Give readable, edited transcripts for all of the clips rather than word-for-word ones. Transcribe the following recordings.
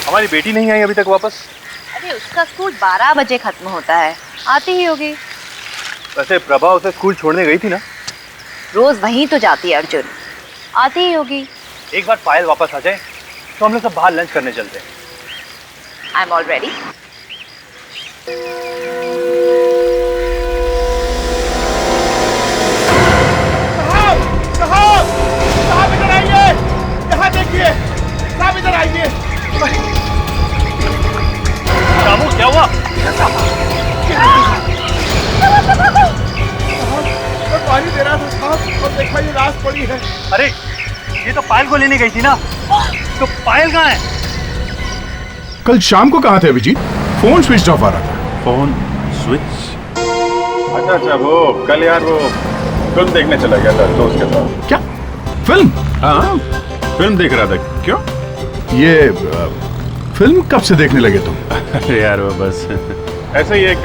हमारी बेटी नहीं आई अभी तक वापस? अरे उसका स्कूल 12 बजे खत्म होता है, आती ही होगी। वैसे प्रभा उसे स्कूल छोड़ने गई थी ना? रोज वहीं तो जाती है अर्जुन, आती ही होगी। एक बार पायल वापस आ जाए तो हम लोग सब बाहर लंच करने चलते हैं। I am all ready. साहब इधर आइए, यहाँ देखिए, साहब इधर आइए। रामू क्या हुआ? मैं पानी दे रहा था साहब, और देखा ये लाश पड़ी है। अरे ये तो पायल को लेने गई थी ना, तो पायल कहाँ है? कल शाम को कहाँ थे अभिजीत? फोन स्विच ऑफ आ रहा था। Phone switch? अच्छा वो कल यार वो फिल्म देखने चला गया था दोस्त के साथ। क्या फिल्म? हाँ, फिल्म देख रहा था। क्यों? ये फिल्म कब से देखने लगे तुम? अरे यार वो बस ऐसे ही एक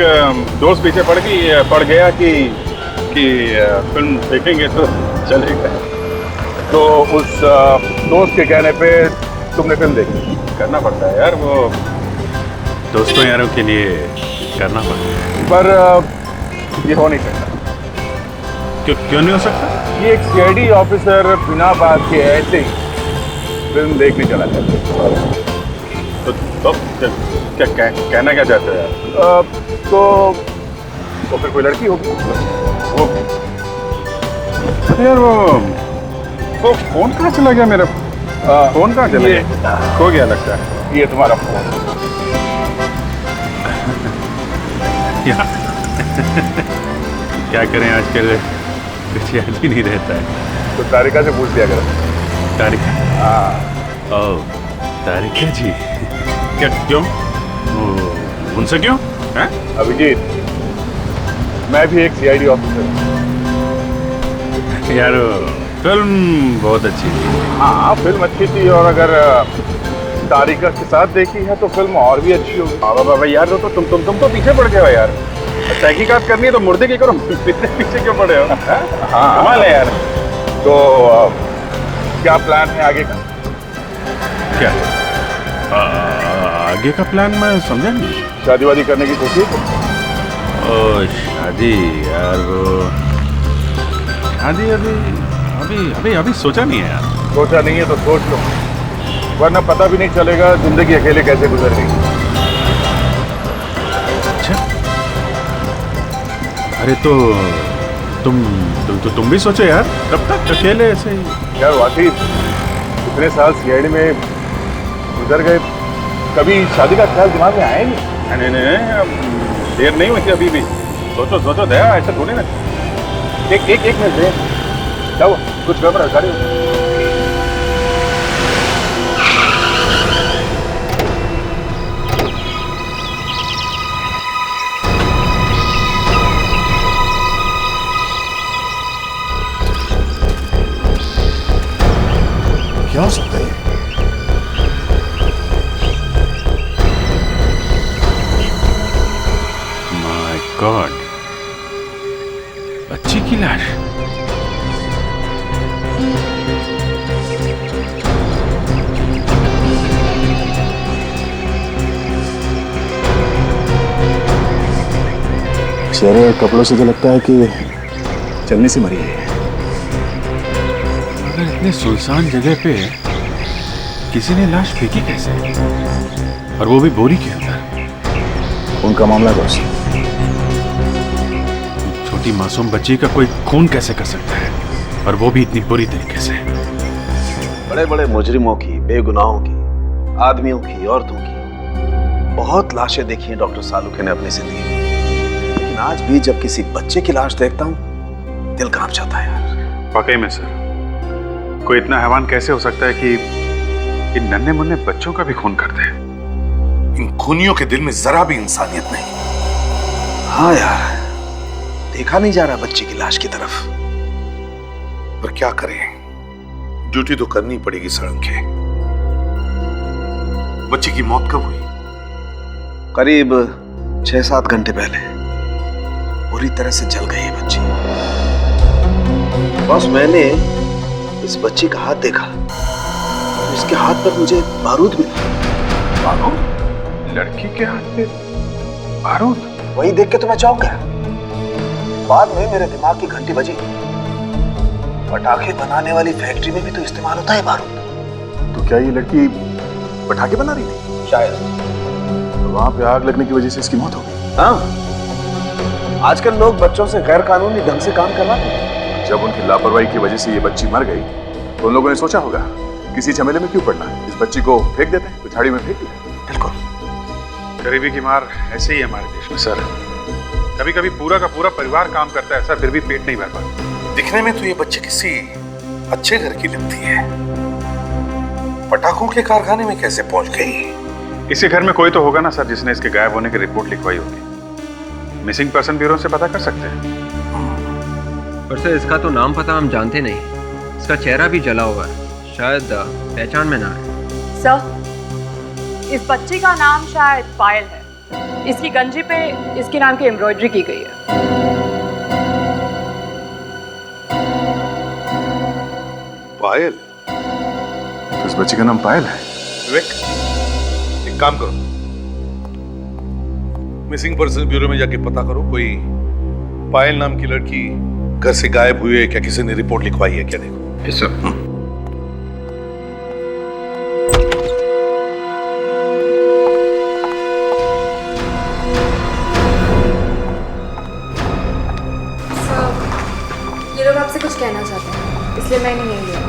दोस्त पीछे पड़ गया कि फिल्म देखेंगे तो चलेगा, तो उस दोस्त के कहने पे तुमने फिल्म देखी। करना पड़ता है यार, वो दोस्तों यारों के लिए करना पड़ता है। पर ये हो नहीं सकता। क्यों नहीं हो सकता? ये एक सीआईडी ऑफिसर बिना बात के ऐसे ही फिल्म देखने चला जाता है। तो क्या कहना क्या चाहते हैं यार? तो फिर कोई लड़की होगी वो। यार वो फोन कहाँ चला गया मेरा? फोन कहाँ चला गया? खो गया लगता है। ये तुम्हारा फोन? क्या करें, आजकल कुछ याद ही नहीं रहता है। तो तारिका से पूछ लिया करो। तारिका? हाँ। ओह तारिका जी। क्या क्यों? उनसे क्यों? हैं? अभिजीत, मैं भी एक सीआईडी ऑफिसर हूँ। यार फिल्म बहुत अच्छी थी। हाँ फिल्म अच्छी थी, और अगर तारिका के साथ देखी है तो फिल्म और भी अच्छी होगी। बाबा यार तो तुम तो पीछे पड़ गए हो यार। तहकीकात करनी है तो मुर्दे की करो, पीछे क्यों पड़े हो? हाँ कमाल है यार। तो क्या प्लान है आगे का? क्या आगे का प्लान मैं समझा नहीं। शादी वादी करने की कोशिश? ओ शादी यार, वो शादी अभी सोचा नहीं है यार। सोचा नहीं है तो सोच लो, वरना पता भी नहीं चलेगा जिंदगी अकेले कैसे गुजर गई। अच्छा, अरे तो तुम भी सोचो यार, कब तक अकेले ऐसे ही? यार वाकई इतने साल सीआईडी में गुजर गए, कभी शादी का ख्याल दिमाग में आया नहीं? नहीं, देर नहीं हुई थी अभी भी। सोचो दया, ऐसा थोड़ी ना। एक मिनट दे, क्या हुआ? कुछ गड़बड़ है गाड़ी? क्या हो सकता है? माय गॉड, बच्ची की लाश। चेहरे और कपड़ों से तो लगता है कि चलने से मरी है। मगर इतने सुनसान जगह पे किसी ने लाश फेंकी कैसे, और वो भी बोरी के अंदर? उनका मामला बॉस, छोटी मासूम बच्ची का कोई खून कैसे कर सकता है, और वो भी इतनी बुरी तरीके से? बड़े बड़े मुजरिमों की, बेगुनाहों की, आदमियों की, औरतों की बहुत लाशें देखी हैं डॉक्टर सालुखे ने अपनी जिंदगी में, लेकिन आज भी जब किसी बच्चे की लाश देखता हूं दिल कांप जाता है यार। वाकई में सर, कोई इतना हैवान कैसे हो सकता है कि इन नन्हे मुन्ने बच्चों का भी खून करते हैं? इन खूनियों के दिल में जरा भी इंसानियत नहीं। हाँ यार, देखा नहीं जा रहा बच्चे की लाश की तरफ। पर क्या करें, ड्यूटी तो करनी पड़ेगी सड़क के। बच्चे की मौत कब हुई? करीब 6-7 घंटे पहले बुरी तरह से जल गई है बच्ची। बस मैंने इस बच्ची का हाथ देखा, इसके हाथ पर मुझे बारूद मिला, बारूद? लड़की के हाथ पे बारूद? वही देख के तो मैं चौंक गया। बाद में मेरे दिमाग की घंटी बजी। पटाखे बनाने वाली फैक्ट्री में भी तो इस्तेमाल होता है बारूद। तो क्या ये लड़की पटाखे बना रही थी? शायद। तो वहां पे आग लगने की वजह से इसकी मौत हो गई। हाँ, आजकल लोग बच्चों से गैर कानूनी ढंग से काम करवाते हैं। जब उनकी लापरवाही की वजह से ये बच्ची मर गई तो उन लोगों ने सोचा होगा किसी झमेले में क्यों पड़ना, इस बच्ची को फेंक देते हैं, झाड़ी में फेंक देते। बिल्कुल। गरीबी की मार ऐसे ही है हमारे देश में सर। कभी कभी पूरा का पूरा परिवार काम करता है सर, फिर भी पेट नहीं भर पाता। दिखने में तो ये बच्ची किसी अच्छे घर की लगती है, पटाखों के कारखाने में कैसे पहुंच गई? इसी घर में कोई तो होगा ना सर जिसने इसके गायब होने की रिपोर्ट लिखवाई होगी। मिसिंग पर्सन ब्यूरो से पता कर सकते हैं। पर सर इसका तो नाम पता हम जानते नहीं, इसका चेहरा भी जला हुआ है, शायद पहचान में ना है। सर, इस बच्ची का नाम शायद पायल है। इसकी गंजी पे इसके नाम की एम्ब्रॉयडरी की गई है। पायल? तो इस बच्ची का नाम पायल है? विवेक, एक काम करो, मिसिंग पर्सन ब्यूरो में जाके पता करो कोई पायल नाम की लड़की घर से गायब हुई है क्या, किसी ने रिपोर्ट लिखवाई है क्या, देखो। Yes sir. ये लोग आपसे कुछ कहना चाहते हैं, इसलिए मैंने नहीं लिया।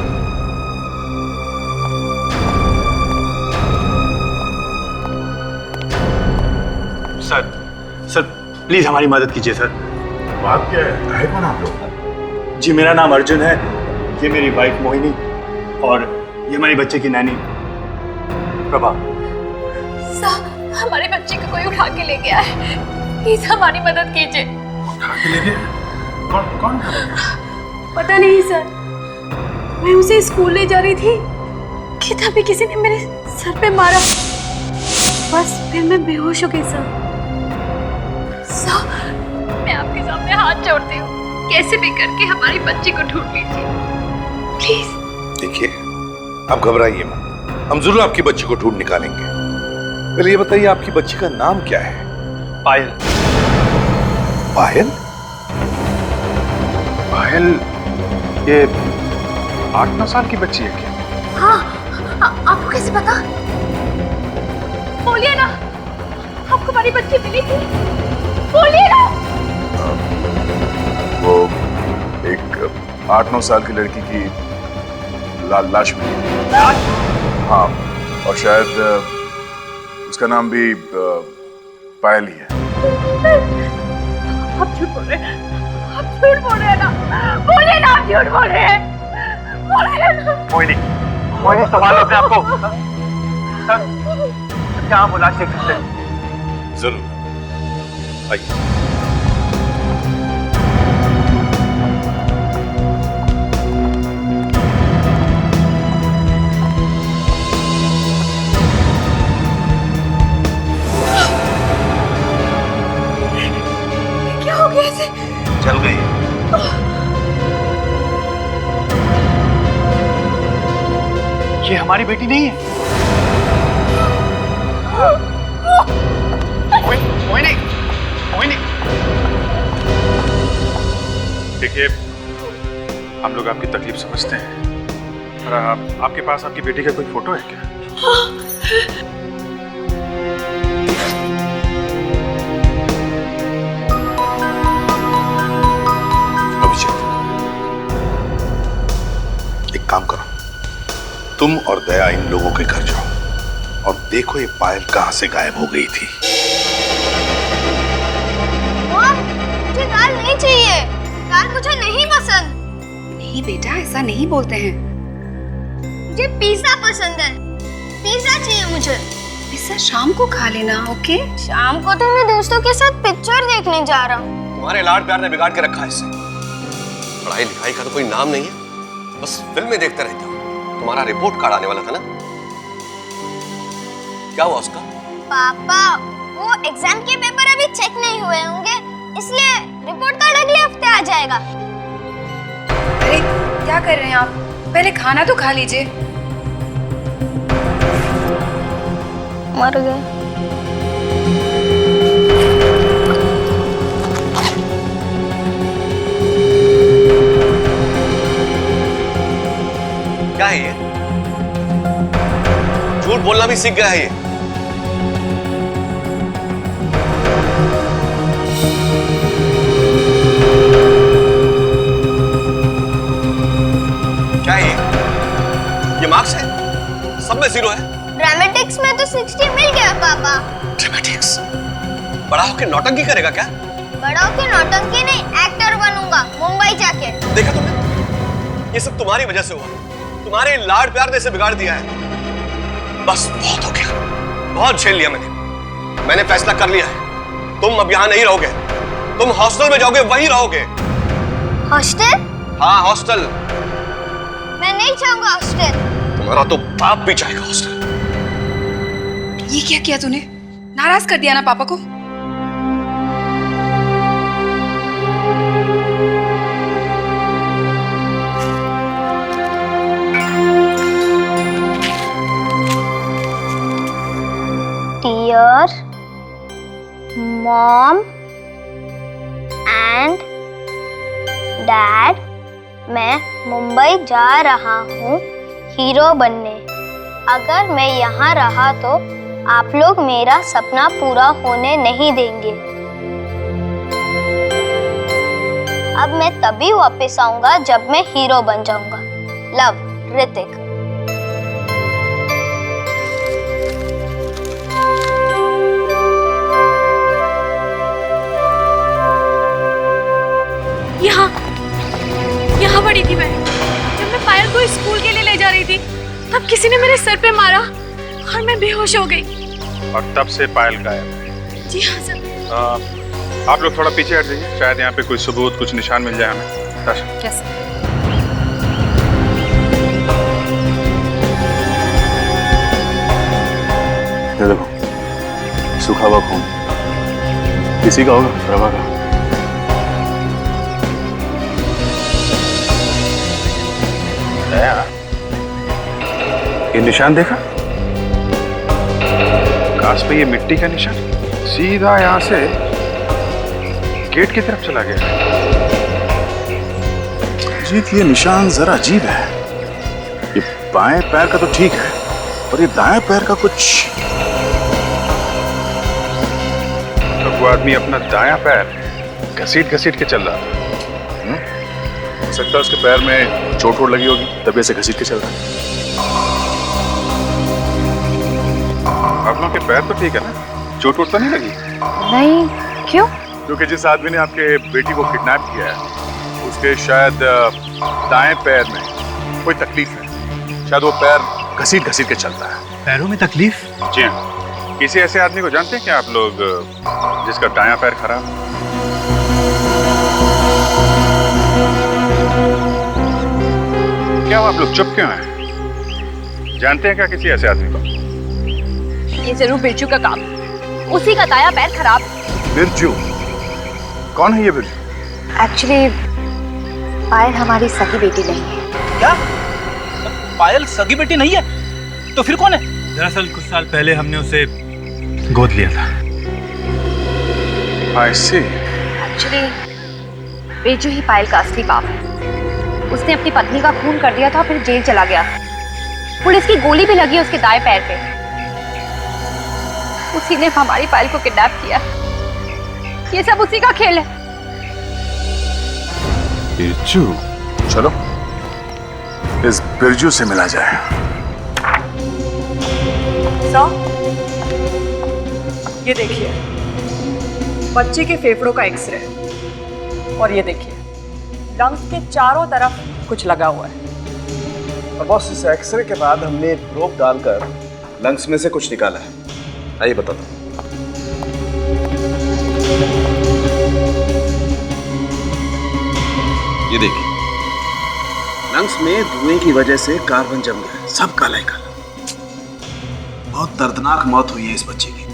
सर प्लीज हमारी मदद कीजिए सर। बात क्या है कौन आप लोग? जी मेरा नाम अर्जुन है, ये मेरी वाइफ मोहिनी और ये हमारी बच्चे की नैनी प्रभा। सर, हमारे बच्चे को कोई उठा के ले गया है, प्लीज हमारी मदद कीजिए। उठा के ले गए? कौन? पता नहीं सर, मैं उसे स्कूल ले जा रही थी कि तभी किसी ने मेरे सर पे मारा, बस फिर मैं बेहोश हो गई सर। मैं आपके सामने हाथ जोड़ती हूँ, कैसे भी करके हमारी बच्ची को ढूंढ लीजिए प्लीज। देखिए, आप घबराइए मत, हम जरूर आपकी बच्ची को ढूंढ निकालेंगे। पहले ये बताइए आपकी बच्ची का नाम क्या है? पायल। पायल? पायल ये 8-9 साल की बच्ची है क्या? हाँ, आपको कैसे पता? बोलिए ना, आपको हमारी बच्ची मिली थी, बोलिए ना। वो एक 8-9 साल की लड़की की लाश मिली। हाँ, और शायद उसका नाम भी पायल ही है। आप झूठ बोल रहे हैं, आप झूठ बोल रहे हैं ना, बोलिए ना, आप झूठ बोल रहे हैं, बोलिए ना। मोहिनी संभालो अपने आपको। सर क्या हम वो लाश देख सकते हैं? जरूर, आइए। क्या हो गया इसे? चल गई। ये हमारी बेटी नहीं है। मोहिनी। देखिए, हम लोग आपकी तकलीफ समझते हैं, पर आपके पास आपकी बेटी का कोई फोटो है क्या? अभिषेक, एक काम करो, तुम और दया इन लोगों के घर जाओ और देखो ये पायल कहां से गायब हो गई थी। मुझे दाल नहीं चाहिए, दाल मुझे नहीं पसंद। नहीं बेटा, ऐसा नहीं बोलते हैं। मुझे पिज्जा पसंद है, पिज्जा चाहिए मुझे। पिज्जा शाम को खा लेना, ओके? शाम को तो मैं दोस्तों के साथ पिक्चर देखने जा रहा हूँ। तुम्हारे लाड प्यार ने बिगाड़ के रखा है इसे। पढ़ाई लिखाई का तो कोई नाम नहीं है, बस फिल्में देखता रहता हूँ। तुम्हारा रिपोर्ट कार्ड आने वाला था ना, क्या हुआ उसका? पापा, वो एग्जाम के पेपर अभी चेक नहीं हुए होंगे, इसलिए रिपोर्ट कार्ड अगले हफ्ते आ जाएगा। अरे क्या कर रहे हैं आप? पहले खाना तो खा लीजिए। मर गए। क्या है ये? झूठ बोलना भी सीख गया है ये। क्या है ये मार्क्स है? सब में 0 है। ड्रामेटिक्स में तो 60 मिल गया पापा। ड्रामेटिक्स? बड़ा होके नौटंकी करेगा क्या? बड़ा होके नौटंकी नहीं, एक्टर बनूंगा मुंबई जाके। देखा तुमने? ये सब तुम्हारी वजह से हुआ। तुम्हारे लाड प्यार ने इसे बिगाड़ दिया है। बस बहुत हो गया, बहुत झेल लिया मैंने फैसला कर लिया है। तुम अब यहाँ नहीं रहोगे, तुम हॉस्टल में जाओगे, वहीं रहोगे। हॉस्टल? हाँ हॉस्टल। मैं नहीं चाहूंगा हॉस्टल। तुम्हारा तो बाप भी चाहेगा हॉस्टल। ये क्या किया तूने? नाराज कर दिया ना पापा को? Dear Mom and Dad, मैं मुंबई जा रहा हूँ हीरो बनने। अगर मैं यहाँ रहा तो आप लोग मेरा सपना पूरा होने नहीं देंगे। अब मैं तभी वापस आऊंगा जब मैं हीरो बन जाऊंगा। लव, ऋतिक। यहाँ पड़ी थी मैं। जब मैं पायल को स्कूल के लिए ले जा रही थी तब किसी ने मेरे सर पे मारा और मैं बेहोश हो गई। और तब से पायल गायब। जी हाँ सर। आप लोग थोड़ा पीछे हट जाइए, शायद यहाँ पे कोई सबूत, कुछ निशान मिल जाए हमें। कैसे? ये देखो, सूखा हुआ खून। किसी का होगा, प्रभा का। ये निशान देखा? काश पे ये मिट्टी का निशान सीधा यहाँ से गेट की तरफ चला गया। जीत, ये निशान जरा अजीब है। ये बाएं पैर का तो ठीक है, पर ये दाएं पैर का कुछ। तो वो आदमी अपना दायां पैर घसीट घसीट के चल रहा था। हो सकता है उसके पैर में चोट वोट लगी होगी, तभी ऐसे घसीट के चल रहा है। आप लोगों के पैर तो ठीक है ना? चोट वोट तो नहीं लगी? नहीं, क्यों? क्योंकि जिस आदमी ने आपके बेटी को किडनैप किया है उसके शायद दाएं पैर में कोई तकलीफ है। शायद वो पैर घसीट घसीट के चलता है। पैरों में तकलीफ? जी हाँ। किसी ऐसे आदमी को जानते हैं क्या आप लोग जिसका दायां पैर खराब है? क्या आप लोग चुप क्यों हैं? जानते हैं क्या किसी ऐसे आदमी को? ये जरूर बिरजू का काम। उसी का दाया पैर खराब। बिरजू? कौन है ये बिरजू? एक्चुअली पायल हमारी सगी बेटी नहीं है। क्या? पायल सगी बेटी नहीं है? तो फिर कौन है? दरअसल कुछ साल पहले हमने उसे गोद लिया था। I see. एक्चुअली बिरजू ही पायल का असली बाप है। उसने अपनी पत्नी का खून कर दिया था, फिर जेल चला गया। पुलिस की गोली भी लगी उसके दाएं पैर पे। उसी ने हमारी पायल को किडनैप किया। ये सब उसी का खेल है। बिरजू? चलो इस बिरजू से मिला जाए। ये देखिए बच्चे के फेफड़ों का एक्सरे, और ये देखिए लंग्स के चारों तरफ कुछ लगा हुआ है। बॉस, इस एक्सरे के बाद हमने प्रोब डालकर लंग्स में से कुछ निकाला है। आइए बताता हूं। ये देखिए, लंग्स में धुएं की वजह से कार्बन जम गया है, सब काला ही काला। बहुत दर्दनाक मौत हुई है इस बच्चे की।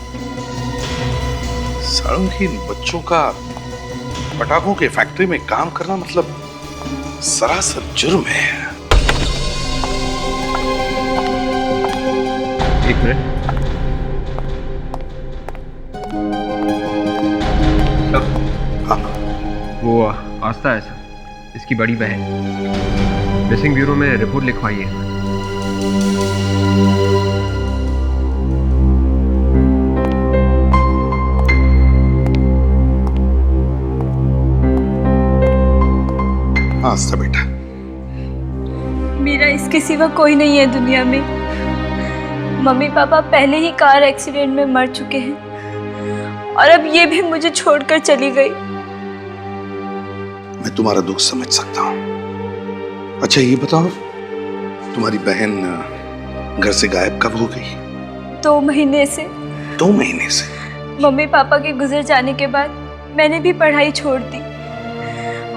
सालों की बच्चों का पटाखों के फैक्ट्री में काम करना मतलब सरासर जुर्म है। एक मिनट। वो आस्था है सर, इसकी बड़ी बहन। मिसिंग ब्यूरो में रिपोर्ट लिखवाई है। आस्था बेटा, मेरा इसके सिवा कोई नहीं है दुनिया में। मम्मी पापा पहले ही कार एक्सीडेंट में मर चुके हैं और अब ये भी मुझे छोड़कर चली गई। मैं तुम्हारा दुख समझ सकता हूँ। अच्छा ये बताओ, तुम्हारी बहन घर से गायब कब हो गई? 2 महीने से। 2 महीने से? मम्मी पापा के गुजर जाने के बाद मैंने भी पढ़ाई छोड़ दी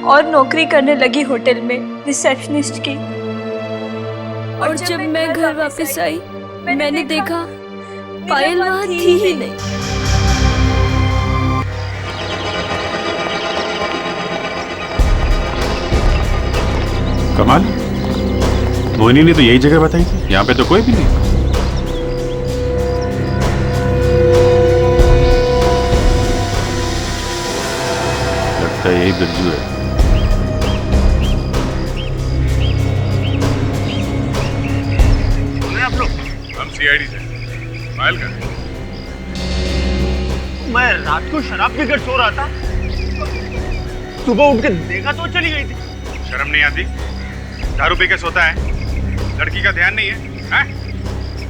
और नौकरी करने लगी होटल में रिसेप्शनिस्ट की। और जब मैं घर वापस आई मैंने देखा पायल वहाँ थी ही नहीं। कमाल, मोहिनी ने तो यही जगह बताई थी, यहाँ पे तो कोई भी नहीं। लगता है यही बिरजू है। आप लोग? हम सीआईडी से। पायल का? मैं रात को शराब पीकर सो रहा था, सुबह उठ के देखा तो चली गई थी। शर्म नहीं आती? दारू पी के सोता है, लड़की का ध्यान नहीं है, हैं?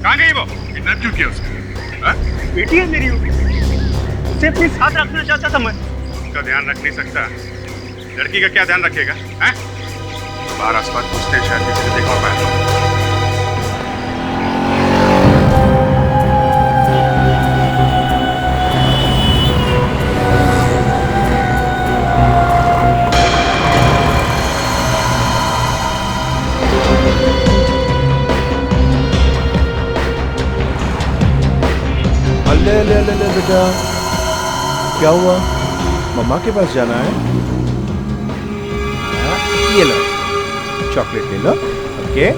कहाँ गई वो? किडनैप क्यों किया उसने? बेटी है मेरी, उसे अपने साथ रखना चाहता था मैं। उनका ध्यान रख नहीं सकता, लड़की का क्या ध्यान रखेगा? हैं? बाहर आसपास पूछते शायद किसी ने देखा होगा। ले बेटा, क्या हुआ? मम्मा के पास जाना है? ये लो, चॉकलेट ले लो। Okay,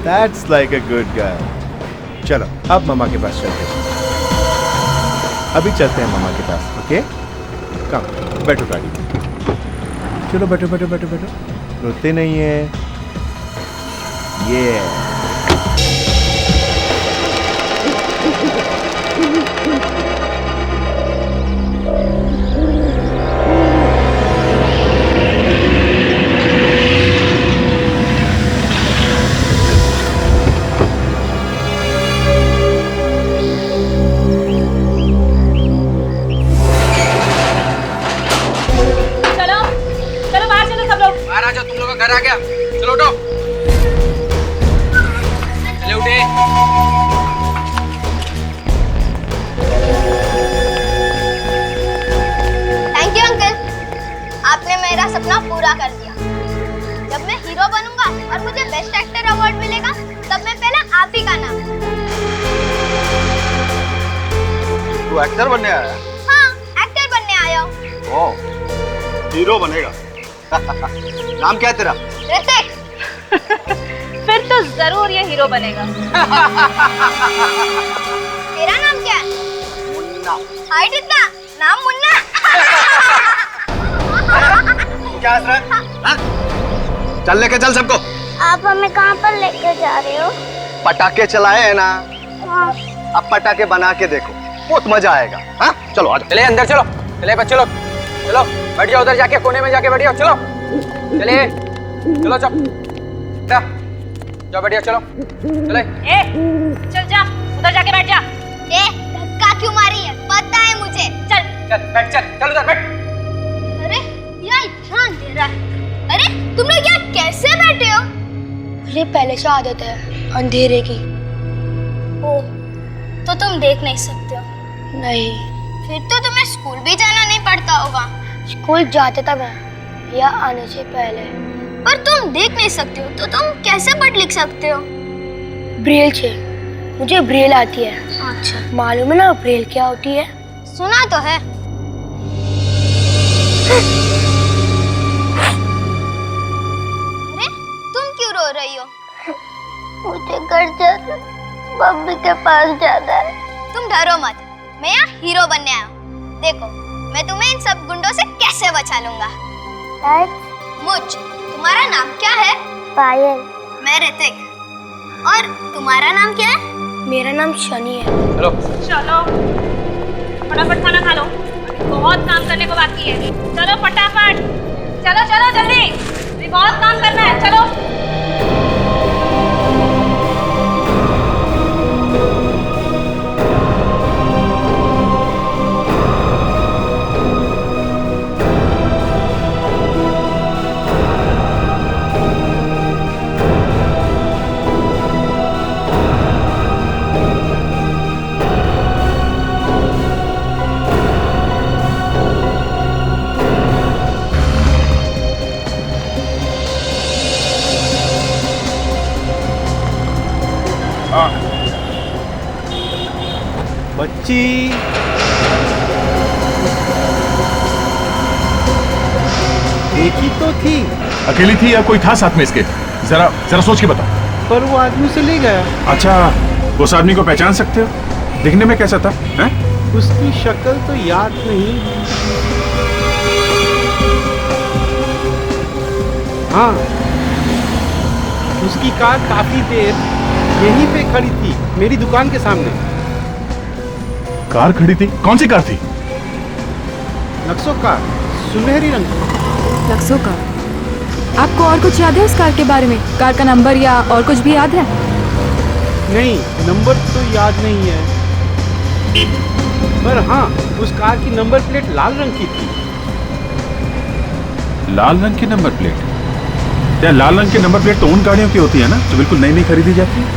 that's like a good girl. चलो अब मम्मा के पास चलते हैं। अभी चलते हैं मम्मा के पास। ओके, कम, बैठो गाड़ी में। चलो बैठो बैठो बैठो बैठो, रोते नहीं है। ये घर आ गया, चलो उठो। चले उठे। थैंक यू अंकल, आपने मेरा सपना पूरा कर दिया। जब मैं हीरो बनूंगा और मुझे बेस्ट एक्टर अवार्ड मिलेगा तब मैं पहले आप ही का नाम। तू एक्टर बनने आया है? हाँ, एक्टर बनने आया हूँ। ओह, हीरो बनेगा। नाम क्या है तेरा? ऋतिक। फिर तो जरूर ये हीरो बनेगा। तेरा नाम क्या है? मुन्ना। हाइट इतना, नाम मुन्ना। क्या हंस रहा है? चल लेके चल सबको। आप हमें कहाँ पर लेकर जा रहे हो? पटाखे चलाए हैं ना, हाँ। अब पटाखे बना के देखो, बहुत मजा आएगा। हाँ चलो आ जाओ। चले अंदर चलो, चले बच्चे लोग, चलो बैठ जाओ उधर जाके, कोने में जाके बैठ जाओ। चलो चलिए, चलो चल जाओ, बैठ जाओ, चलो चले। ए, चल जा, उधर जाके बैठ जा। ए, धक्का क्यों मारी है? पता है मुझे। चल चल बैठ, चल चल उधर बैठ। अरे यार इतना अंधेरा है। अरे तुम लोग यहाँ कैसे बैठे हो? अरे पहले से आदत है अंधेरे की। ओह, तो तुम देख नहीं सकते हो? नहीं। फिर तो तुम्हें स्कूल भी जाना नहीं पड़ता होगा। स्कूल जाते था मैं, या आने से पहले। पर तुम देख नहीं सकते हो तो तुम कैसे पढ़ लिख सकते हो? ब्रेल से, मुझे ब्रेल आती है। अच्छा, मालूम है ना ब्रेल क्या होती है? सुना तो है। अरे तुम क्यों रो रही हो? मुझे घर जाना, मम्मी के पास जाना है। तुम डरो मत, मैं यहाँ हीरो बनने आया हूँ। देखो मैं तुम्हें इन सब गुंडों से कैसे बचा लूंगा। मुझ। तुम्हारा नाम क्या है? पायल। मैं ऋतिक। और तुम्हारा नाम क्या है? मेरा नाम शनि है। हेलो। चलो फटाफट खाना खा लो, बहुत काम करने को बाकी है। चलो फटाफट, चलो चलो जल्दी, अभी बहुत काम करना है। चलो बच्ची देखी तो थी। अकेली थी या कोई था साथ में इसके? जरा जरा सोच के बताओ। पर वो आदमी उसे ले गया। अच्छा, उस आदमी को पहचान सकते हो? दिखने में कैसा था? हैं? उसकी शक्ल तो याद नहीं। हाँ, उसकी कार काफी देर यहीं पे खड़ी थी, मेरी दुकान के सामने। कार खड़ी थी? कौन सी कार थी? नक्सो कार, सुनहरी रंग की। लक्सो कार? आपको और कुछ याद है उस कार के बारे में? कार का नंबर या और कुछ भी याद है? नहीं, नंबर तो याद नहीं है, पर हाँ, उस कार की नंबर प्लेट लाल रंग की थी। लाल रंग की नंबर प्लेट? या लाल रंग की नंबर प्लेट तो उन गाड़ियों की होती है ना जो बिल्कुल नई नई खरीदी जाती है।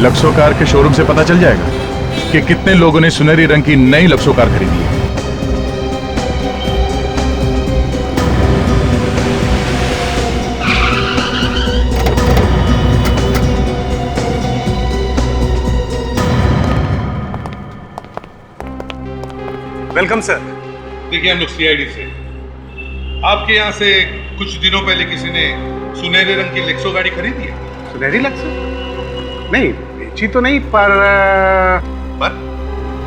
लक्सो कार के शोरूम से पता चल जाएगा कि कितने लोगों ने सुनहरी रंग की नई लक्सो कार खरीदी है। Welcome sir. देखिए, हम लोग सीआईडी से, आपके यहाँ से कुछ दिनों पहले किसी ने सुनहरे रंग की लेक्सो गाड़ी खरीदी है। सुनहरी लक्ष्य? नहीं, बेची तो नहीं, पर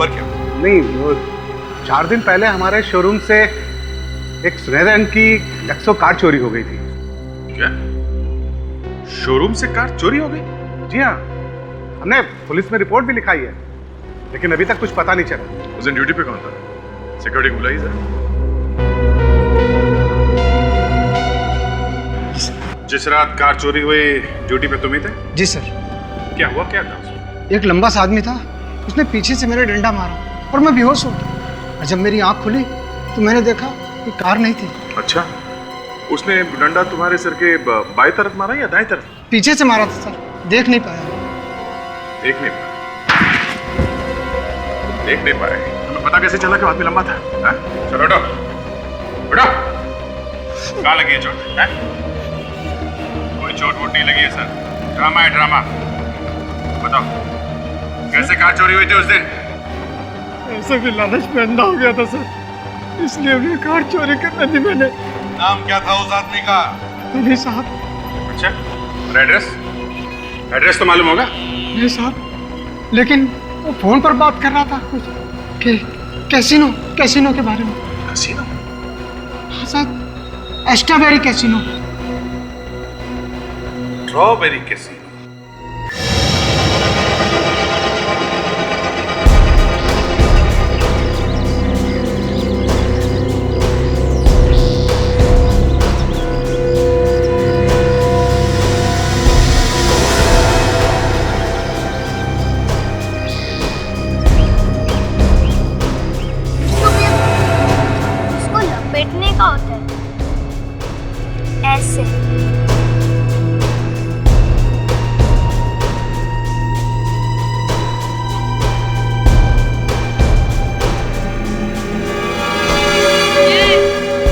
क्या? नहीं, वो 4 दिन पहले हमारे शोरूम से एक सुनहरे रंग की लक्सो कार चोरी हो गई थी। क्या? शोरूम से कार चोरी हो गई? जी हाँ, हमने पुलिस में रिपोर्ट भी लिखाई है, लेकिन अभी तक कुछ पता नहीं चला। उस दिन ड्यूटी पे कौन था? सिक्योरिटी बुलाई सर। जिस रात कार चोरी हुई ड्यूटी पे तुम ही थे? जी सर। क्या हुआ, क्या था? एक लंबा सा आदमी था, उसने पीछे से मेरे डंडा मारा और मैं बेहोश हो गया। और जब मेरी आंख खुली तो मैंने देखा कि कार नहीं थी। अच्छा, उसने डंडा तुम्हारे सर के बाएं तरफ मारा या दाएं तरफ? पीछे से मारा था सर, देख नहीं पाया। देख नहीं पाए? देख नहीं पाए? तुम्हें पता कैसे चला कि आदमी लंबा था? चलो बेटा, बेटा, कहाँ लगी है चोट? कोई चोट वोट नहीं लगी है सर, ड्रामा है ड्रामा। बताओ, कैसे कार चोरी हुई थी उस दिन? ऐसे भी लालच में अंधा हो गया था सर, इसलिए उन्हें कार चोरी करने दी मैंने। नाम क्या था उस आदमी का? नहीं साहब। अच्छा, और एड्रेस? एड्रेस तो मालूम होगा? नहीं साहब, लेकिन वो फोन पर बात कर रहा था कुछ कैसीनो के बारे में। कैसीनो? हाँ sir, strawberry casino. Strawberry casino? का होता है ऐसे।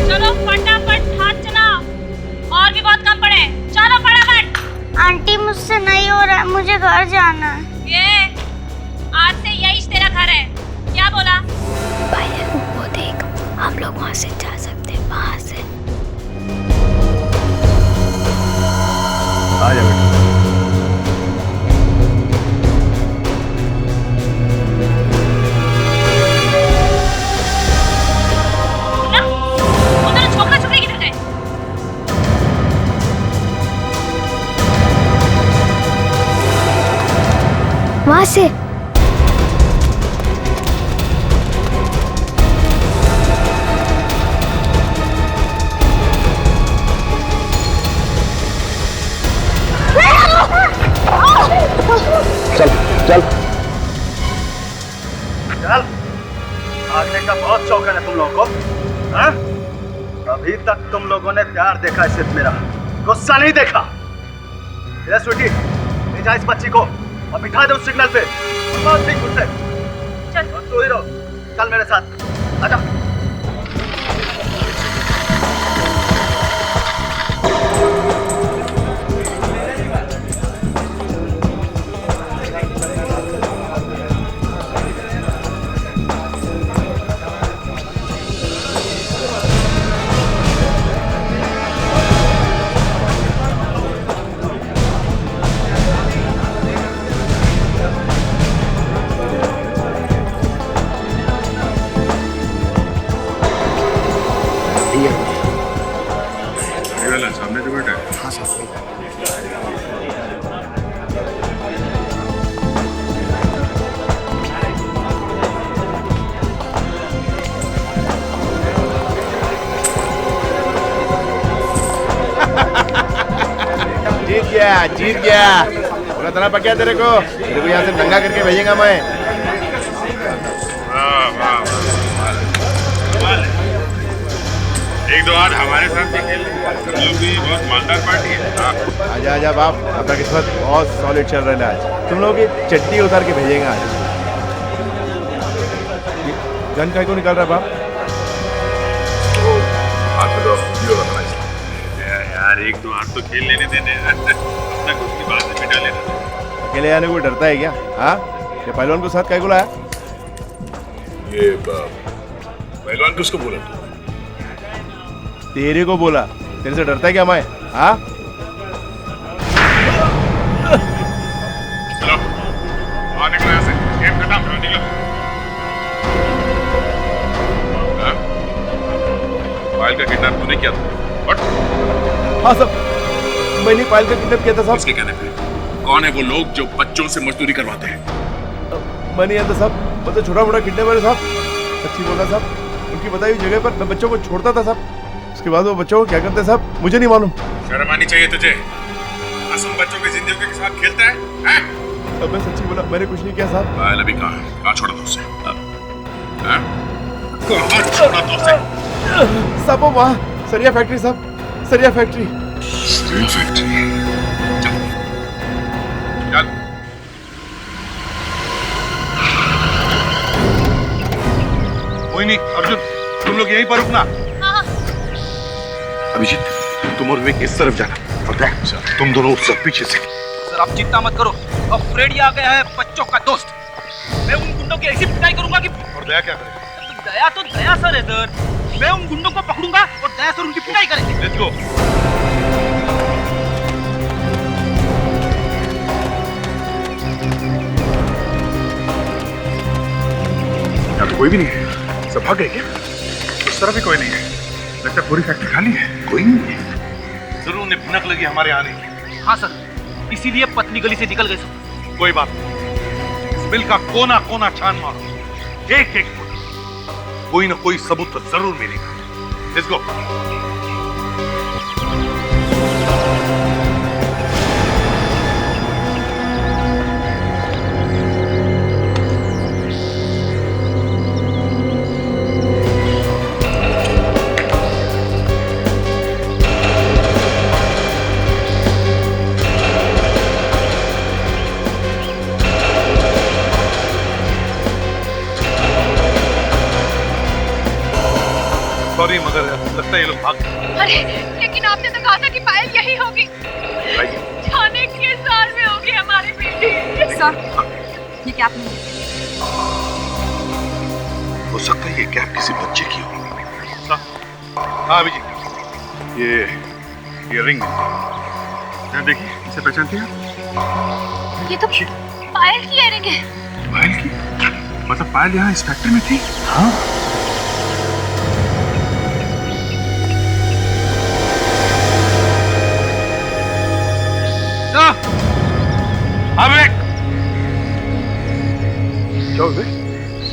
चलो फटाफट हाथ चलाओ, और भी बहुत कम पड़े। चलो फटाफट। आंटी मुझसे नहीं हो रहा है, मुझे घर जाना है। ये आज से यही तेरा घर है, क्या बोला? पायल, वो देख, हम लोग वहाँ से जा सकते हैं, वहाँ से। आ जा बेटा। उधर वहां से। चल चल चल। भागने का बहुत शौक है ना तुम लोगों को? हाँ? अभी तक तुम लोगों ने प्यार देखा है सिर्फ मेरा, गुस्सा नहीं देखा। ये स्वीटी, ले जा इस बच्ची को और बिठा दे उस सिग्नल पे। बहुत ठीक गुस्से। चल तू ही रहो, चल मेरे साथ आजा। सामने जो बैठा है। हाँ सर। जीत गया पूरा तना पक्या तेरे को यहाँ से नंगा करके भेजेगा मैं। एक दो आज हमारे साथ भी खेल, हम लोग भी बहुत मालदार पार्टी है। आजा आजा बाप, अपना किस्मत बहुत सॉलिड चल रहा है आज। तुम लोग की चट्टी उतार के भेजेंगे आज। गन का को निकाल रहा बाप? यार एक दो हाथ तो खेल लेने देने, अपना कुछ की बात मिटा लेना। अकेले आने को डरता है क्या? हाँ, ये पहलवान को साथ काय को लाया? ये पहलवान किसको बोला तू? तेरे को बोला। तेरे से डरता है क्या मैं? हाँ? चलो और निकलो यहाँ से, गेम खत्म, चलो निकलो। पायल का किडनैप तूने किया था? हाँ सब, मैंने पायल का किडनैप किया था साहब। उसके कहने पे कौन है वो लोग जो बच्चों से मजदूरी करवाते हैं? मैं नहीं आता साहब, मतलब छोटा मोटा किडनैपर है साहब। सच्ची बोला साहब, उनकी बताई हुई जगह पर मैं बच्चों को छोड़ता था साहब। उसके बाद वो बच्चों को क्या करते साहब मुझे नहीं मालूम। शर्म आनी चाहिए तुझे, मासूम बच्चों की जिंदगी के साथ खेलता है, हैं? अब मैं सच्ची बोला, मैंने कुछ नहीं किया साहब। पायल अभी कहाँ छोड़ा था उसे? कहाँ छोड़ा था उसे? साहब वो वहाँ सरिया फैक्ट्री साहब, सरिया फैक्ट्री। Steel factory. चल कोई नहीं अर्जुन, तुम लोग यहीं पर रुकना। अभिजीत, तुम और विवेक इस तरफ जाना और देख तुम दोनों उस पीछे से। सर आप चिंता मत करो, अब फ्रेडी आ गया है बच्चों का दोस्त। मैं उन गुंडों की ऐसी पिटाई करूंगा कि। और दया क्या करेगा? दया तो दया सर है सर। मैं उन गुंडों को पकड़ूंगा और दया सर उनकी पिटाई करेंगे। Let's go. यहाँ तो कोई भी नहीं है, सब भाग गए क्या? उस तरफ भी कोई नहीं है, लगता है पूरी फैक्ट्री खाली है। कोई नहीं है, जरूर उन्हें भनक लगी हमारे आने की। हाँ सर, इसीलिए पतली गली से निकल गए सर। कोई बात नहीं, इस बिल का कोना कोना छान मारो, एक एक कोई ना कोई सबूत तो जरूर मिलेगा। Let's go. सॉरी मगर लगता है ये लोग भाग गए। अरे लेकिन आपने तो कहा था कि पायल यही होगी। जाने के साल में होगी हमारी बेटी। सर, ये कैप नहीं हो सकता है ये कैप किसी बच्चे की हो। हाँ अभिजीत, ये रिंग है, देखिए इसे पहचानती हैं? ये तो पायल की इयररिंग है। पायल की? मतलब पायल यहाँ इस फैक्ट्री में थी? हाँ।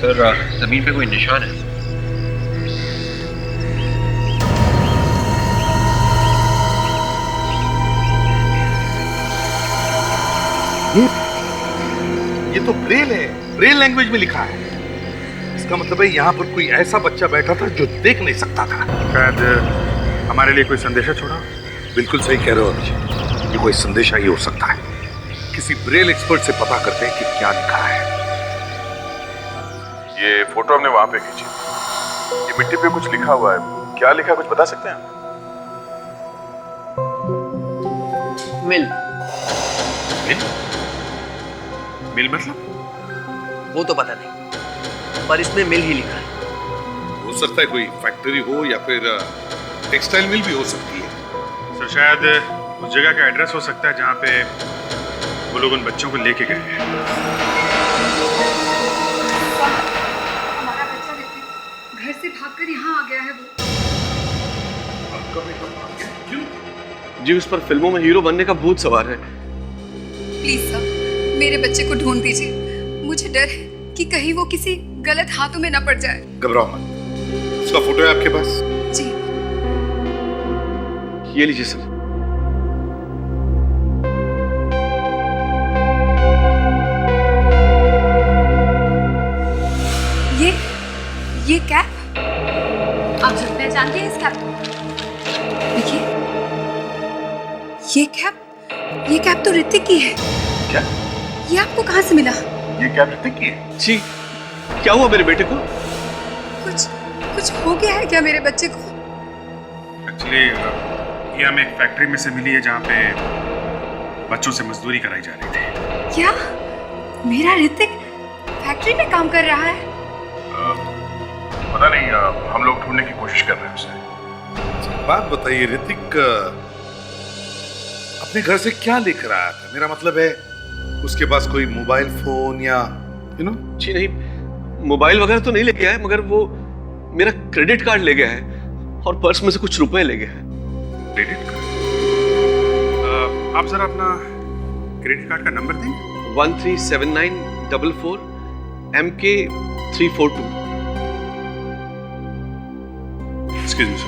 सर जमीन पे कोई निशान है? ये तो ब्रेल है, ब्रेल लैंग्वेज में लिखा है। इसका मतलब है यहाँ पर कोई ऐसा बच्चा बैठा था जो देख नहीं सकता था। शायद हमारे लिए कोई संदेशा छोड़ा। बिल्कुल सही कह रहे हो अभिजीत, ये कोई संदेशा ही हो सकता है। किसी ब्रेल एक्सपर्ट से पता करते हैं कि क्या लिखा है। ये फोटो हमने वहां पे खींची। ये मिट्टी पे कुछ लिखा हुआ है, क्या लिखा है कुछ बता सकते हैं? मिल। मिल? मिल मतलब? वो तो पता नहीं, पर इसमें मिल ही लिखा है। हो सकता है कोई फैक्ट्री हो या फिर टेक्सटाइल मिल भी हो सकती है। सर शायद उस जगह का एड्रेस हो सकता है जहाँ पे वो लोग उन बच्चों को लेके गए हैं। हमारा बच्चा घर से भागकर यहाँ आ गया है वो। क्यों? जी उस पर फिल्मों में हीरो बनने का भूत सवार है। प्लीज सर, मेरे बच्चे को ढूंढ दीजिए। मुझे डर है कि कहीं वो किसी गलत हाथों में न पड़ जाए। घबराओ मत। उसका फोटो है आपके पास? जी। ये लीजिए सर। ये कैप आप जब पहचानते हैं इस कैप को? देखिए ये कैप तो ऋतिक की है। क्या? ये आपको कहाँ से मिला? ये कैप ऋतिक की है? जी क्या हुआ मेरे बेटे को? कुछ हो गया है क्या मेरे बच्चे को? एक्चुअली ये हमें एक फैक्ट्री में से मिली है जहाँ पे बच्चों से मजदूरी कराई जा रही थी। क्या मेरा ऋतिक फैक्ट्री में काम कर रहा है? पता नहीं, हम लोग ढूंढने की कोशिश कर रहे हैं उसे। बात बताइए, ऋतिक अपने घर से क्या लेकर आया था? मेरा मतलब है उसके पास कोई मोबाइल फोन या जी नहीं, मोबाइल वगैरह तो नहीं लेके आया, मगर वो मेरा क्रेडिट कार्ड ले गया है और पर्स में से कुछ रुपए ले गया है। Credit card? आप जरा अपना क्रेडिट कार्ड का नंबर देंगे? 137944 MK342। Excuse me sir.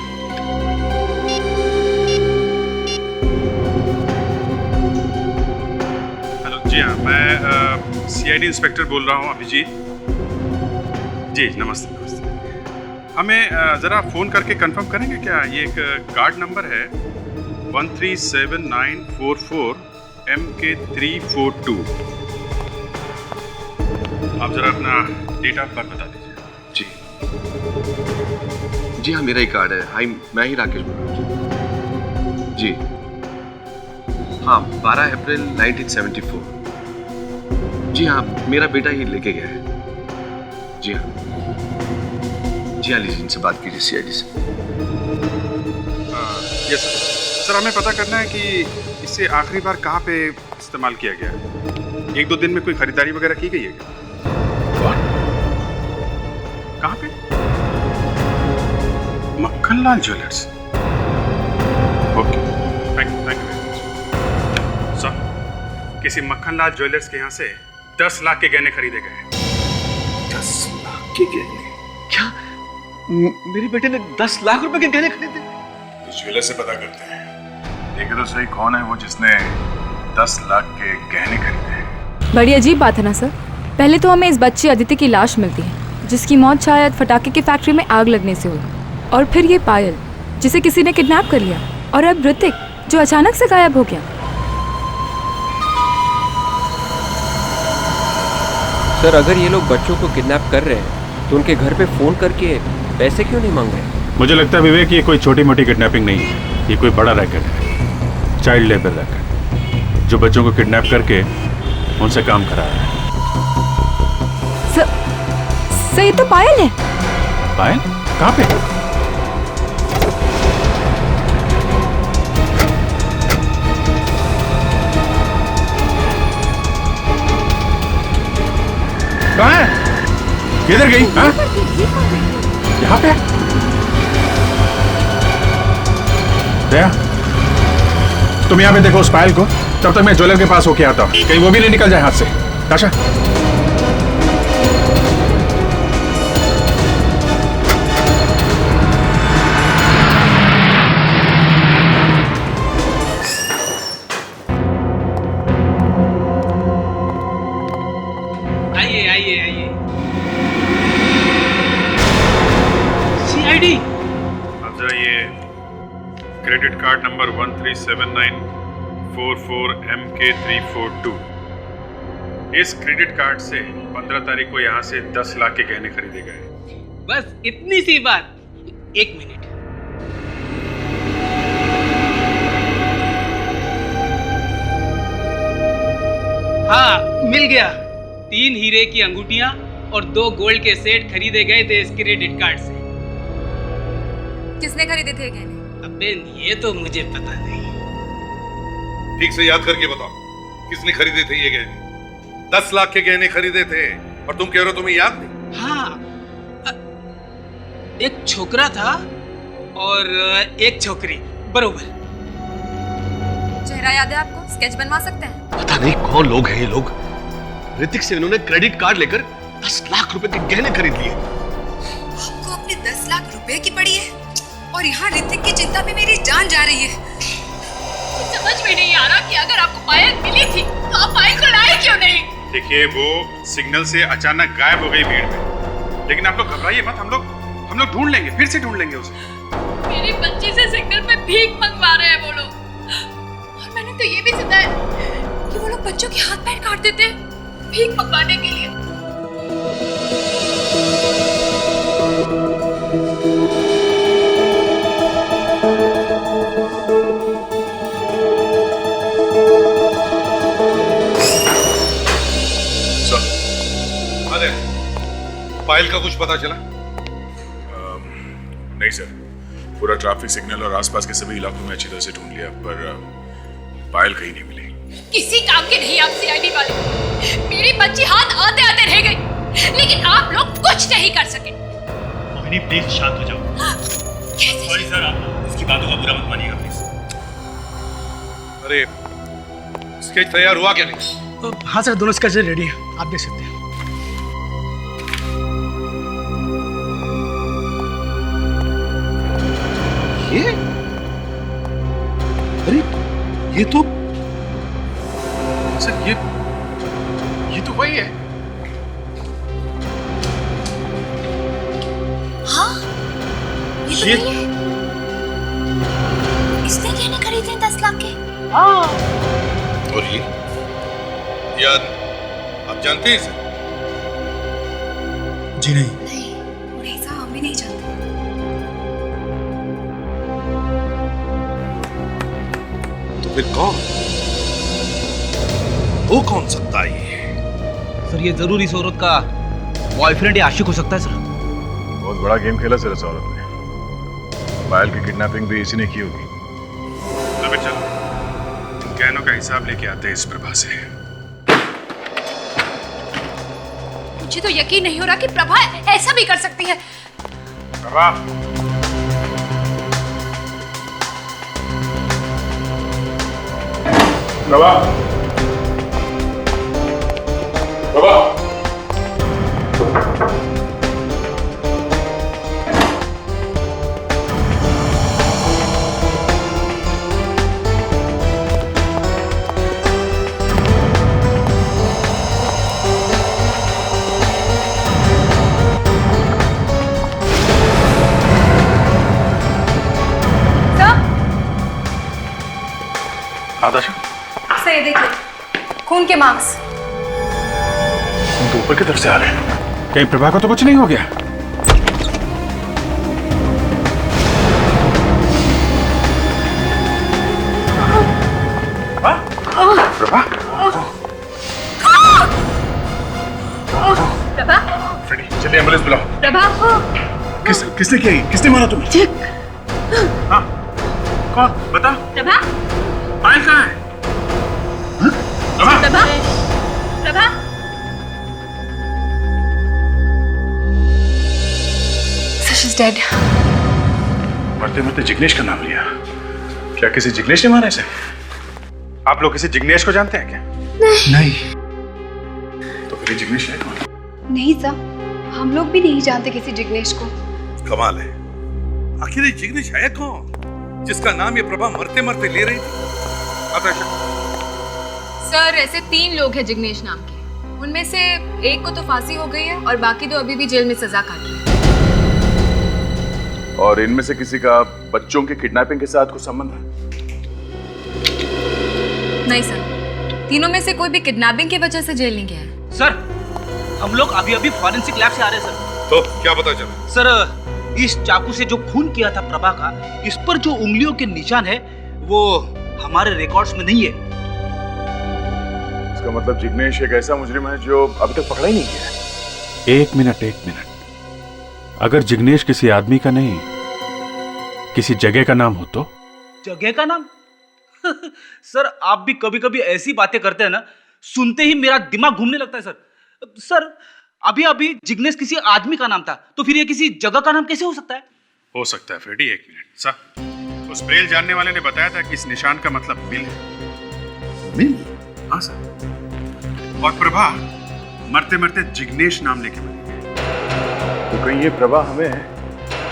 Hello, जी हाँ, मैं CID इंस्पेक्टर बोल रहा हूँ अभिजीत। जी नमस्ते नमस्ते। हमें ज़रा फ़ोन करके कंफर्म करेंगे क्या? ये एक कार्ड नंबर है 137944 MK342। आप ज़रा अपना डेट ऑफ बर्थ बता दीजिए। जी हाँ, मेरा ही कार्ड है। हाई, मैं ही राकेश बोल रहा हूँ। जी हाँ, 12 अप्रैल 1974। जी हाँ, मेरा बेटा ही लेके गया है। जी हाँ जी हाँ, लीजिए इनसे बात कीजिए CID से। यस सर, हमें पता करना है कि इसे आखिरी बार कहाँ पे इस्तेमाल किया गया है। 1-2 दिन में कोई खरीदारी वगैरह की गई है क्या? कहाँ पे? Makhanlal jewellers. Okay, thank you very much. Sir, किसी मक्खनलाल ज्वेलर्स के यहाँ से 10 लाख के गहने खरीदे गए। 10 लाख के गहने? क्या मेरे बेटे ने 10 लाख रुपए के गहने खरीदे? इस ज्वेलर से पता करते हैं। देखे तो सही कौन है वो जिसने 10 लाख के गहने खरीदे हैं। बड़ी अजीब बात है ना सर। पहले तो हमें इस बच्चे अदिति की लाश मिलती है जिसकी मौत शायद फटाके की फैक्ट्री में आग लगने से हुई, और फिर ये पायल जिसे किसी ने किडनैप कर लिया, और अब ऋतिक जो अचानक से गायब हो गया। सर अगर ये लोग बच्चों को किडनैप कर रहे हैं तो उनके घर पे फोन करके पैसे क्यों नहीं मांग रहे? मुझे लगता है विवेक ये कोई छोटी मोटी किडनैपिंग नहीं है, ये कोई बड़ा रैकेट है, चाइल्ड लेबर रैकेट, जो बच्चों को किडनैप करके उनसे काम करा रहा है। सर ये तो पायल है। पायल? कहाँ पे? कहाँ है? किधर गई? हाँ? यहाँ पे? दया, तुम यहाँ पे देखो उस पायल को, तब तक मैं ज्वेलर के पास होके आता हूँ, कहीं वो भी नहीं निकल जाए हाथ से। ताशा, क्रेडिट कार्ड नंबर 137944MK342। इस क्रेडिट कार्ड से 15 तारीख को यहाँ से 10 लाख के गहने खरीदे गए। बस इतनी सी बात। 1 मिनट। हाँ, मिल गया। 3 हीरे की अंगूठियां और 2 गोल्ड के सेट खरीदे गए थे इस क्रेडिट कार्ड से। किसने खरीदे थे गहने? अबे ये तो मुझे पता नहीं। ठीक से याद करके बताओ, किसने खरीदे थे ये गहने? 10 लाख के गहने खरीदे थे और तुम कह रहे हो तुम्हें याद नहीं? हाँ, एक छोकरा था और एक छोकरी, बरोबर। चेहरा याद है आपको? स्केच बनवा सकते हैं? पता नहीं कौन लोग हैं ये लोग। ऋतिक से इन्होंने क्रेडिट कार्ड लेकर 10 लाख रुपए के गहने खरीद लिए। आपको अपने 10 लाख रुपए की पड़ी है और यहाँ ऋतिक की चिंता में मेरी जान जा रही है। समझ में नहीं आ रहा कि अगर आपको पायल मिली थी तो आप पायल को लाए क्यों नहीं? देखिए, वो सिग्नल से अचानक गायब हो गई भीड़ में, लेकिन आप लोग घबराइए मत, हम लोग ढूंढ लेंगे, फिर से ढूंढ लेंगे उसे। मेरी बच्ची से सिग्नल पे भीख मंगवा रहे हैं वो लोग। और मैंने तो ये भी सुना है कि वो लोग बच्चों के हाथ पैर काट देते हैं भीख मंगवाने के लिए। अरे, पायल का कुछ पता चला? नहीं सर, पूरा ट्रैफिक सिग्नल और आसपास के सभी इलाकों में अच्छी तरह से ढूंढ लिया, पर पायल कहीं नहीं मिली। किसी काम के नहीं आप सीआईडी वाले। मेरी बच्ची हाथ आते आते रह गई, लेकिन आप लोग कुछ नहीं कर सके। मोहिनी प्लीज शांत हो जाओ। सॉरी सर, आप इसकी बातों का बुरा मत मानिएगा प्लीज। अरे, स्केच तैयार हुआ क्या नहीं? हाँ सर, दोनों स्केच रेडी है, आप देख सकते हैं। ये? अरे, ये तो सर, ये तो वही है। हाँ, ये तो वही है। इसने गहने खरीदे 10 लाख के। हाँ। और ये याद आप जानते हैं इसे? जी नहीं। नहीं साहब, हम भी नहीं जानते। तो फिर कौन? वो कौन सकता है ये? सर, ये जरूर इस औरत का बॉयफ्रेंड या आशिक हो सकता है सर। बहुत बड़ा गेम खेला सर इस औरत ने। पायल की किडनैपिंग भी इसी ने की होगी। अबे चलो, इन गहनों का हिसाब लेके आते हैं इस प्रभा से। मुझे तो यकीन नहीं हो रहा कि प्रभा ऐसा भी कर सकती है। प्रभा, प्रभा, प्रभा, आदाशा, सर ये देखिए, खून के मार्क्स। तो ऊपर की तरफ से आ रहे हैं। कहीं प्रभा को तो कुछ नहीं हो गया? प्रभा, प्रभा, फ्रेडी, चलिए एम्बुलेंस बुलाओ। प्रभा, किसने किया? किसने मारा तुम्हें? हाँ, कौन? बता। प्रभा, पायल कहाँ है? प्रभा, प्रभा, प्रभा। She's dead. मरते मरते जिग्नेश का नाम लिया। क्या किसी जिग्नेश ने मारा इसे? आप लोग किसी जिग्नेश को जानते हैं क्या? नहीं। तो फिर ये जिग्नेश है कौन? नहीं सर, हम लोग भी नहीं जानते किसी जिग्नेश को। कमाल है, आखिर ये जिग्नेश है कौन जिसका नाम ये प्रभा मरते मरते ले रही थी? आदाशा, सर, ऐसे 3 लोग हैं जिग्नेश नाम के। उनमें से एक को तो फांसी हो गई है और बाकी 2 अभी भी जेल में सजा काट रहे हैं। और इनमें से किसी का बच्चों के किडनैपिंग के साथ कुछ संबंध है? नहीं सर, तीनों में से कोई भी किडनैपिंग की वजह से जेल नहीं गया है। सर, हम लोग अभी फॉरेंसिक लैब से आ रहे हैं सर। तो क्या पता चला? सर, इस चाकू से जो खून किया था प्रभा का, इस पर जो उंगलियों के निशान है वो हमारे रिकॉर्ड्स में नहीं है। इसका मतलब जिग्नेश एक ऐसा मुजरिम है जो अभी तक पकड़ा ही नहीं गया है। एक मिनट। अगर जिग्नेश किसी आदमी का नहीं, किसी जगह का नाम हो तो? जगह का नाम? सर, आप भी कभी कभी ऐसी बातें करते हैं ना, सुनते ही मेरा दिमाग घूमने लगता है सर। सर, अभी जिग्नेश किसी आदमी का नाम था, तो फिर ये किसी जगह का नाम कैसे हो सकता है? हो सकता है फ्रेडी। एक मिनट सर, उस ब्रेल जानने वाले ने बताया था कि इस निशान का मतलब मिल है। मिल? हाँ सर। और प्रभा मरते मरते जिग्नेश नाम लेके मरी। तो कहीं ये प्रभा हमें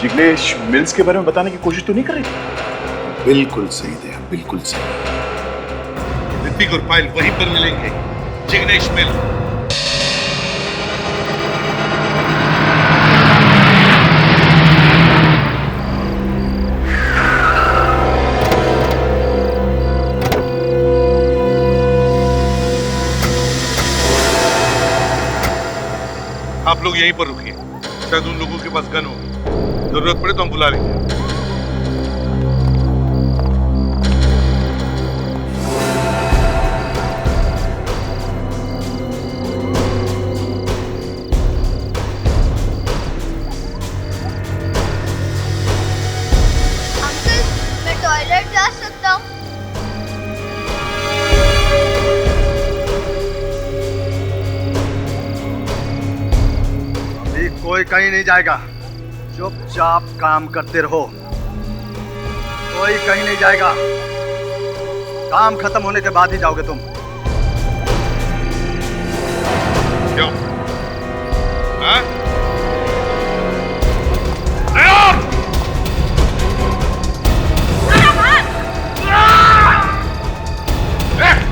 जिग्नेश मिल्स के बारे में बताने की कोशिश तो नहीं कर रही? बिल्कुल सही दया, बिल्कुल सही। ऋतिक और पायल वहीं पर मिलेंगे, जिग्नेश मिल। आप लोग यहीं पर रुकिए, शायद उन लोगों के पास गन होगी, जरूरत पड़े तो हम बुला लेंगे। अंकल, मैं टॉयलेट जा सकता हूँ? कोई कहीं नहीं जाएगा, चुपचाप काम करते रहो। कोई कहीं नहीं जाएगा, काम खत्म होने के बाद ही जाओगे तुम। क्यों? हाँ?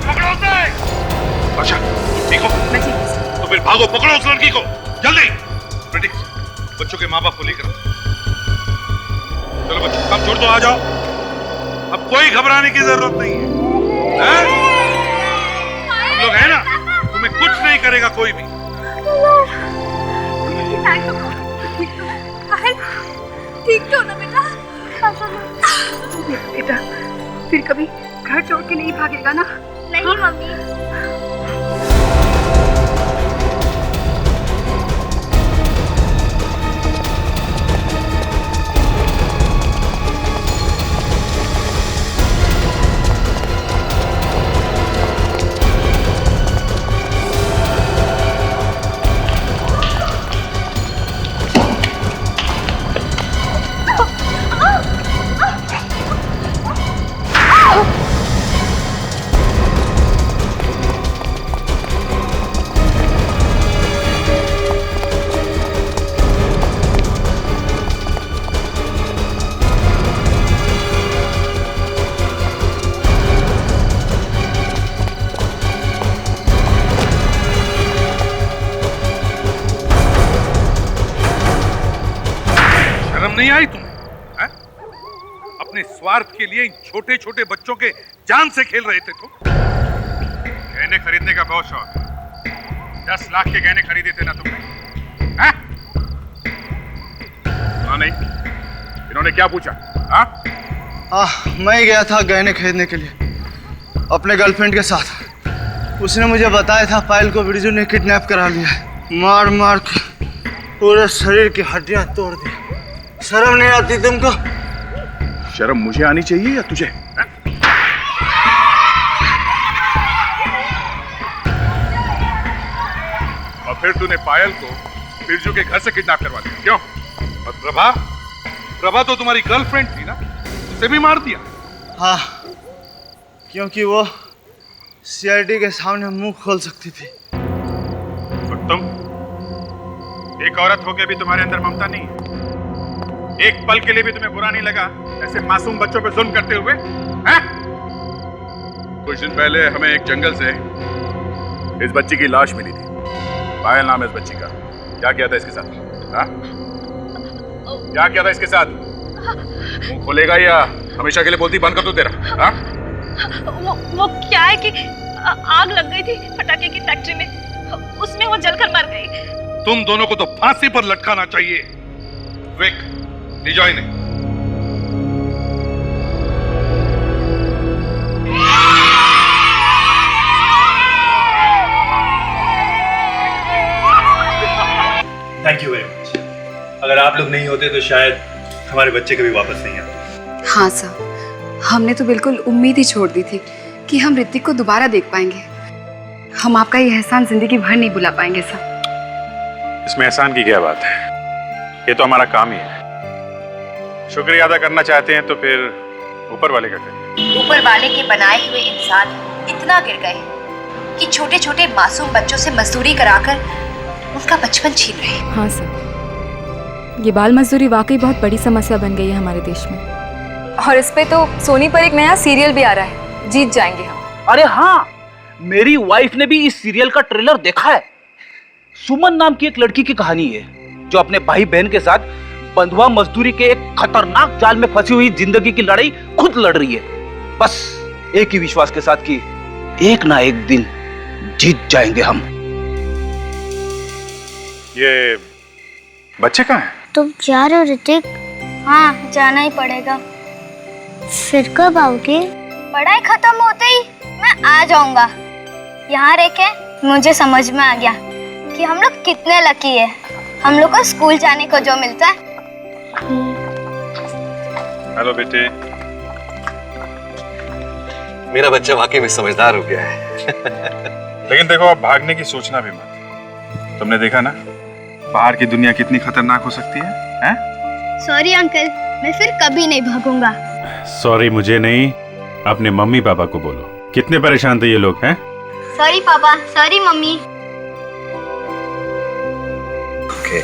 पकड़ो उसे! अच्छा, तुम ठीक हो? मैं ठीक हूँ। तो फिर भागो, पकड़ो उस लड़की को, जल्दी! बच्चों के माँ बाप को लेकर चलो बच्चों, काम छोड़ दो, आ जाओ। अब कोई घबराने की जरूरत नहीं है, हम लोग हैं ना, तुम्हें कुछ नहीं करेगा कोई भी। ठीक तो ना बेटा? बेटा, फिर कभी घर छोड़ के नहीं भागेगा ना? नहीं मम्मी। नहीं आई तुम्हें? है? अपने स्वार्थ के लिए इन छोटे छोटे बच्चों के जान से खेल रहे थे तुम। गहने खरीदने का बहुत शौक है। 10 लाख के गहने खरीदे थे ना तुमने? हैं? नहीं, इन्होंने क्या पूछा? मैं गया था गहने खरीदने के लिए अपने गर्लफ्रेंड के साथ। उसने मुझे बताया था पायल को बिरजू ने किडनैप करा लिया, मार मार के पूरे शरीर की हड्डियां तोड़ दी। शर्म नहीं आती तुमको? शर्म मुझे आनी चाहिए या तुझे? और फिर तूने पायल को बिरजू के घर से किडनैप करवा दिया, क्यों? और प्रभा तो तुम्हारी गर्लफ्रेंड थी ना, उसे भी मार दिया? हाँ, क्योंकि वो सीआईडी के सामने मुंह खोल सकती थी। और तुम? एक औरत होके भी तुम्हारे अंदर ममता नहीं है? एक पल के लिए भी तुम्हें बुरा नहीं लगा ऐसे मासूम बच्चों पे जुल्म करते हुए? हैं? कुछ दिन पहले हमें एक जंगल से इस बच्ची की लाश मिली थी। पायल नाम है इस बच्ची का। क्या किया था इसके साथ? हाँ? क्या किया था इसके साथ? मुंह खोलेगा या हमेशा के लिए बोलती बंद कर दो तेरा? हाँ? वो क्या है कि आग लग गई थी पटाखे की फैक्ट्री में, उसमें वो जलकर मर गई। तुम दोनों को तो फांसी पर लटकाना चाहिए। विक, ले जाओ इन्हें। Thank you very much. अगर आप लोग नहीं होते तो शायद हमारे बच्चे कभी वापस नहीं आते। हाँ सर, हमने तो बिल्कुल उम्मीद ही छोड़ दी थी कि हम ऋतिक को दोबारा देख पाएंगे। हम आपका ये एहसान जिंदगी भर नहीं भुला पाएंगे सर। इसमें एहसान की क्या बात है, ये तो हमारा काम ही है। शुक्रिया अदा करना चाहते हैं तो फिर ऊपर वाले का करिए। ऊपर वाले के बनाए हुए इंसान इतना गिर गए कि छोटे छोटे मासूम बच्चों से मजदूरी कराकर उनका बचपन छीन रहे। हाँ सर, ये बाल मजदूरी वाकई बहुत बड़ी समस्या बन गई है हमारे देश में। और इस पे तो सोनी पर एक नया सीरियल भी आ रहा है, जीत जाएंगे हम। अरे हाँ, मेरी वाइफ ने भी इस सीरियल का ट्रेलर देखा है। सुमन नाम की एक लड़की की कहानी है जो अपने भाई बहन के साथ बंधुआ मजदूरी के एक खतरनाक जाल में फंसी हुई जिंदगी की लड़ाई खुद लड़ रही है, बस एक ही विश्वास के साथ कि एक ना एक दिन जीत जाएंगे हम। ये बच्चे कहाँ हैं? तुम जा रहे हो ऋतिक? हाँ, जाना ही पड़ेगा। फिर कब आओगे? पढ़ाई खत्म होते ही मैं आ जाऊंगा। यहाँ रह के मुझे समझ में आ गया कि हम लोग कितने लकी है, हम लोग को स्कूल जाने को जो मिलता है। हेलो बेटे। मेरा बच्चा वाकई में समझदार हो गया है। लेकिन देखो, आप भागने की सोचना भी मत। तुमने देखा ना बाहर की दुनिया कितनी खतरनाक हो सकती है, हैं? सॉरी अंकल, मैं फिर कभी नहीं भागूंगा। सॉरी मुझे नहीं, अपने मम्मी पापा को बोलो। कितने परेशान थे ये लोग, हैं? सॉरी पापा, सॉरी मम्मी। ओके।